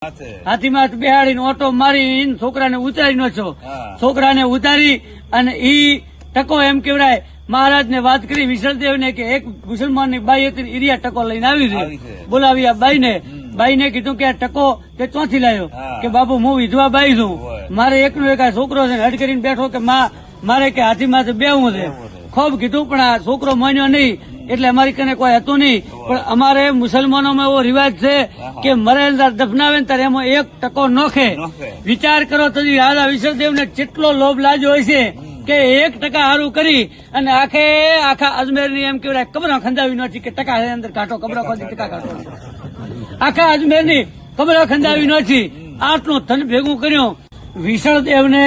હાથીમાં બેહાડીને auto મારી છોકરાને ઉતારી છો. છોકરાને ઉતારી અને ઈ ટકો એમ કેવડાય મહારાજને વાત કરી વિશળદેવને કે એક મુસલમાનની બાઈ હતી એરિયા ટકો લઈને આવી છે. બોલાવી આ બાઈને કીધું કે આ ટકો તે ચોથી લાવ્યો કે બાપુ હું વિધવા બાઈ છું, મારે એકનો એક આ છોકરો છે. હડ કરીને બેઠો કે મારે કે હાથીમાંથી બેહવું છે. ખૂબ કીધું પણ આ છોકરો માન્યો નહીં એટલે અમારી કને કોઈ હતું નહીં. પણ અમારે મુસલમાનોમાં એવો રિવાજ છે કે મરેલ દફનાવે ને ત્યારે એમાં એક ટકો નોખે. વિચાર કરો તો રાજા વિશળદેવને કેટલો લોભ લાગ્યો હોય છે કે 1% હારું કરી અને આખા અજમેરની એમ કેવડાય કબરો ખંદાવી નથી કે ટકા અંદર કાઢો, કબરો ખોદી ટકા કાઢો. આખા અજમેરની કબરો ખંદાવી નથી. આટલું ધન ભેગું કર્યું વિશળદેવને,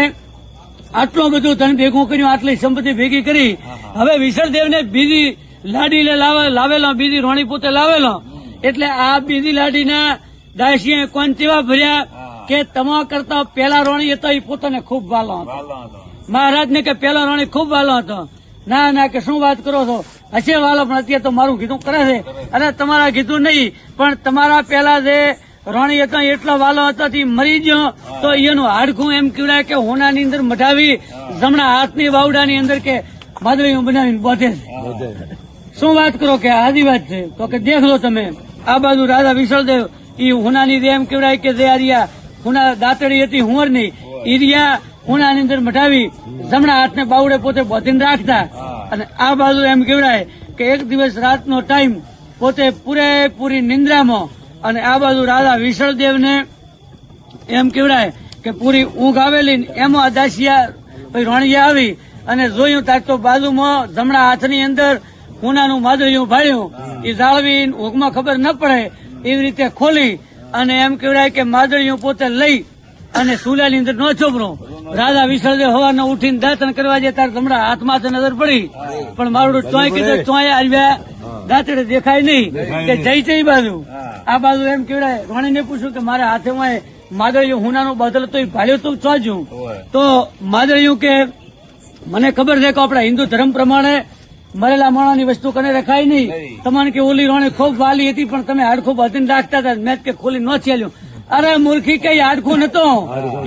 આટલું બધું ધન ભેગું કર્યું, આટલી સંપત્તિ ભેગી કરી. હવે વિશળદેવને બીજી લાડી લાવેલો, બીજી રોણી પોતે લાવેલો. એટલે આ બીજી લાડીના દાસીએ કોણ ચેવા ભર્યા કે તમા કરતા પેલા રોણી હતો એ પોતાને ખૂબ વાલો હતો. મહારાજને કે પેલા રોણી ખૂબ વાલો હતો. ના કે શું વાત કરો છો, હશે વાલો પણ અત્યારે તો મારું કીધું કરે છે. અને તમારા કીધું નહીં પણ તમારા પેલા જે રોણી હતો એટલો વાલો હતો મરી ગયો તો એનું હાડકું એમ કહેવાય કે હોનાની અંદર મઢાવી જમણા હાથની વાવડાની અંદર કે માદળી બનાવીને બોધે છે. શું વાત કરો કે આદી વાત છે. તો કે દેખ લો તમે આ બાજુ રાજા વિશળદેવ ઈ હોનાની એમ કહેવાય કે જે આરિયા હોના દાંતડી હતી હુંવરની ઈરિયા હોનાની અંદર મઢાવી જમણા હાથને બાવડે પોતે બોધીને રાખતા. અને આ બાજુ એમ કહેવાય કે એક દિવસ રાતનો ટાઈમ પોતે પૂરેપૂરી નિંદ્રામાં અને આ બાજુ રાજા વિશળદેવને એમ કહેવાય કે પૂરી ઊંઘ આવેલી. એમાં દાસિયા રોણીયા આવી અને જોયું તાર તો બાજુમાં જમણા હાથની અંદર ઉનાનું માદળિયું ભાળ્યું. એ જાળવી ઊંઘમાં ખબર ન પડે એવી રીતે ખોલી અને એમ કહેવાય કે માદળિયું પોતે લઈ અને સુલાની અંદર નો ચોપરો. રાજા વિશળદેવ હવારના ઉઠીને દાંતણ કરવા જાય ત્યારે જમણા હાથમાં તો નજર પડી પણ મારું ચોય કીધું ચોય આવ્યા દાંતડે દેખાય નહીં કે જઈ બાજુ. આ બાજુ એમ કહેવાય રોણીને પૂછ્યું કે મારા હાથે માદળિયું હુનાનું બદલ તો ભાલ્યું તું ચોજ્યું. તો માદળિયું કે મને ખબર છે કે આપણા હિન્દુ ધર્મ પ્રમાણે મરેલા માણસની વસ્તુ કને રખાય નહીં. તમને કે ઓલી રોણી ખૂબ વાલી હતી પણ તમે હાડખું બાંધીને રાખતા હતા, મેં કે ખોલી ન છેલ્યું. અરે મૂર્ખી કઈ હાડખું નતો,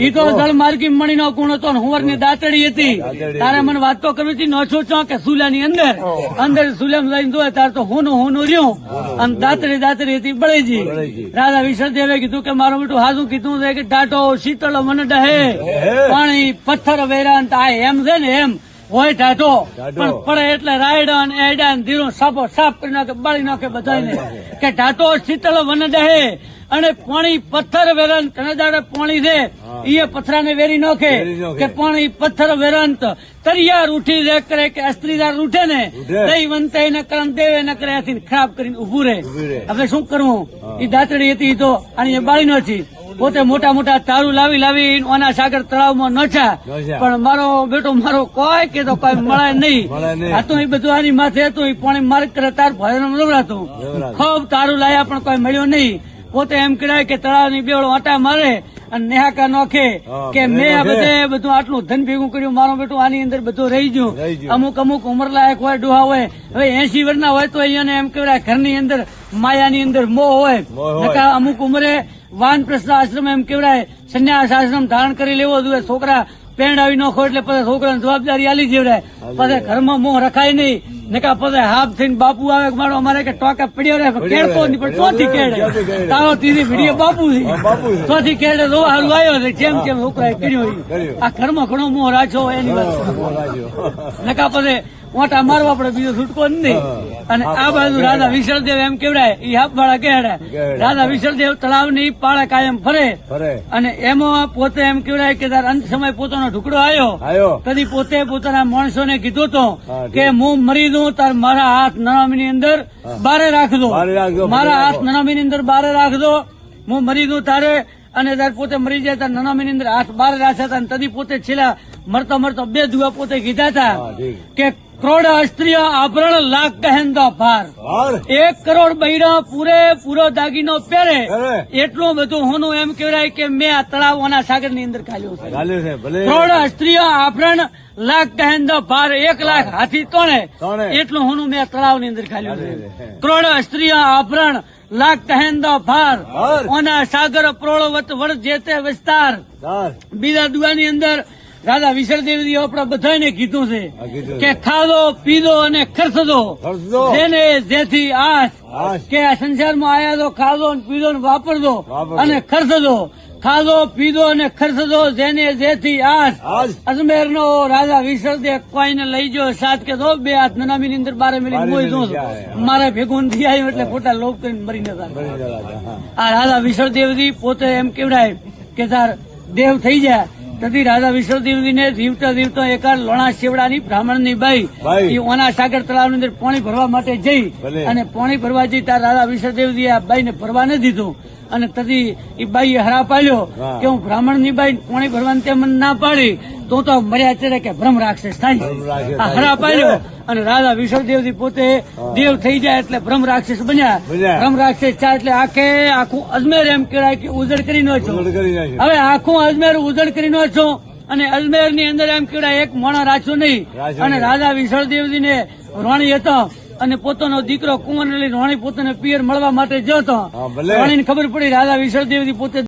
ઈ તો જળ માર્ગી મણીનો ગુણ હતો ને હુંવરની દાંતડી હતી. તારે મને વાત તો કરવી હતી નોછો છો કે સુલાની અંદર સુલામ લઈને જોયે તાર તો હોનું રહ્યું અને દાંતડી હતી બળેજી. રાજા વિશળદેવે કીધું કે મારું બેટું હાજુ કીધું છે કે ટાટો શીતળ મન ડહે પાણી પથ્થર વેરાંત આ એમ છે ને એમ હોય ટાટો પણ પડે એટલે રાયડા ને એડા ને ધીરું સાફ કરી નાખે બાળી નાખે બધાને કે ટાટો શીતળ વન ડહે અને પાણી પથ્થર વેરાંત કનેદાડે પાણી છે એ પથરાને વેરી નાખે કે પાણી પથ્થર વેરાંત તરિયાર ઉઠી રે કરે કે અસ્ત્રીદાર ઉઠે ને દઈ વંતાઈ ને કરમ દેવે ન કરે ખરાબ કરીને ઉભું રહે. હવે શું કરવું? એ દાંતડી હતી તો આની બાળી નથી. પોતે મોટા તારું લાવી ઓના સાગર તળાવમાં નોછા પણ મારો બેટો મારો કોઈ કે તો કોઈ મળે નહીં. હતું એ બધું આની માથે હતું. પાણી માર્ગ કરે તાર ભયનું નવરાતું ખૂબ તારું લાયા પણ કોઈ મળ્યો નહીં. પોતે એમ કહેવાય કે તળાવની બેવડો આટા મારે અને નેહાકા નોખે કે મેં આ બધું આટલું ધન ભેગું કર્યું, મારો બેટું આની અંદર બધું રહી ગયું. અમુક ઉંમરલાયક હોય, ડોહા હોય, હવે 80 વર્ષના હોય તો અહીંયા એમ કહેવાય ઘરની અંદર માયાની અંદર મોહ હોય. અમુક ઉંમરે વાનપ્રસ્થ આશ્રમ એમ કહેવાય સંન્યાસ આશ્રમ ધારણ કરી લેવો જોઈએ. છોકરા પેંડાવી નાખો એટલે પછી છોકરાની જવાબદારી આલી જેવડાય. પછી ઘરમાં મોહ રખાય નહીં નકા પછી હાફ થઈને બાપુ આવે મારો અમારે કે ટોકા પડ્યો રહે કેળતો નહીં પણ ચોથી કેળે તારો તીધી વિડીયો બાપુ છે ચોથી કેળે તો હારું આવ્યો છે જેમ છોકરાએ કર્યું. આ ઘરમાં ઘણો મોહ રાખ્યો એની વાત નકા પછી મોટા મારવા પડે બીજો છૂટકો નહીં. અને આ બાજુ રાજા વિશળદેવ એમ કેવડાય એ હાફવાળા કહેડાય. રાજા વિશળદેવ તળાવની પાળે કાયમ ફરે અને એમાં પોતે એમ કેવડાય કે તાર અંત સમય પોતાનો ઢુકડો આવ્યો કદી પોતે પોતાના માણસોને કીધું તો કે હું મરી દઉં તાર મારા હાથ નનામીની અંદર બારે રાખજો, મારા હાથ નનામીની અંદર બારે રાખજો. હું મરી દઉં તારે અને તાર પોતે મરી જાય તાર નનામીની અંદર હાથ બારે રાખ્યા હતા. તદી પોતે છેલ્લા મરતા 2 દુઆ પોતે કીધા હતા કે કરોડ સ્ત્રીઓ આભરણ લાખ કહેંદો ભાર 1 કરોડ બૈરા પૂરો દાગીનો પહેરે એટલું બધું હોનું એમ કહેવાય કે મેં આ તળાવોના સાગર ની અંદર ખાલ્યું છે. કરોડ સ્ત્રીઓ આભરણ લાખ કહેંદો ભાર 1 લાખ હાથી તોણે એટલું હોનું મેં તળાવ ની અંદર ખાલ્યું છે. કરોડ સ્ત્રીઓ આભરણ લાખ તહેન દો ફાર હાર. ઓના સાગર પ્રોળો વત વડ જે તે વિસ્તાર ચાર. બીજા દુઆની અંદર રાધા વિસળદેવજી આપણા બધાને કીધું છે આ કીધું. કે ખાધો પીધો અને ખર્ચદો ખર્ચદો. જેને જેથી આસ આસ. કે આ સંસારમાં આયા તો ખાધો ને પીધો ને વાપરદો વાપરદો. અને ખર્ચદો ખાધો પીધો અને ખર્ચદો જેને જેથી આસ આસ. અજમેર નો રાજા વિસળદેવ કોઈને લઈ ગયો સાત કે દો બે હાથ નનામી અંદર 12 મિનિટ બારે મોઈ મિનિટ દો જાય. મારા ભેગું નથી આવ્યું એટલે ખોટા લોક કરીને મરીને હતા બની જવા. હા. આ રાધા વિસળદેવજી પોતે એમ કેવડાય કે તાર દેવ થઈ જાય તથી રાધા વિસળદેવજીને જીવતા જીવતા એકાદ લોણા શેવડાની બ્રાહ્મણની બાઈ બાઈ. એ ઓના સાગર તળાવની અંદર પાણી ભરવા માટે જઈ ભલે. અને પાણી ભરવા જઈ તાર રાધા વિસળદેવજી આ બાઈને ભરવા ન દીધું અને તથી એ બાઈએ હરા પાડ્યો હા. કે હું બ્રાહ્મણની બાઈ પાણી ભરવાની તે મને ના પાડી તો મર્યા ચડે કે ભ્રમ રાક્ષસ થાય ભ્રમ રાક્ષસ આ થાય. હરા પાડ્યો અને રાધા વિસળદેવજી પોતે દેવ થઈ જાય એટલે ભ્રમ રાક્ષસ બન્યા બન્યા. ભ્રમ રાક્ષસ થાય એટલે આખું અજમેર એમ કહેવાય કે ઉજળ કરી નો છો ઉજળ કરી નાખ્યું. હવે આખું અજમેર ઉજળ કરી નો છો અને અજમેર ની અંદર એમ કહેવાય એક મોણો રાખ્યો નહીં રાખ્યો અને નહીં. રાધા વિસળદેવજી ને રોણી હતો અને પોતાનો દીકરો કુંવર રોણી પોતાને પિયર મળવા માટે ગયો હતો હા, ભલે. રોણીને ખબર પડી રાધા વિસળદેવજી પોતે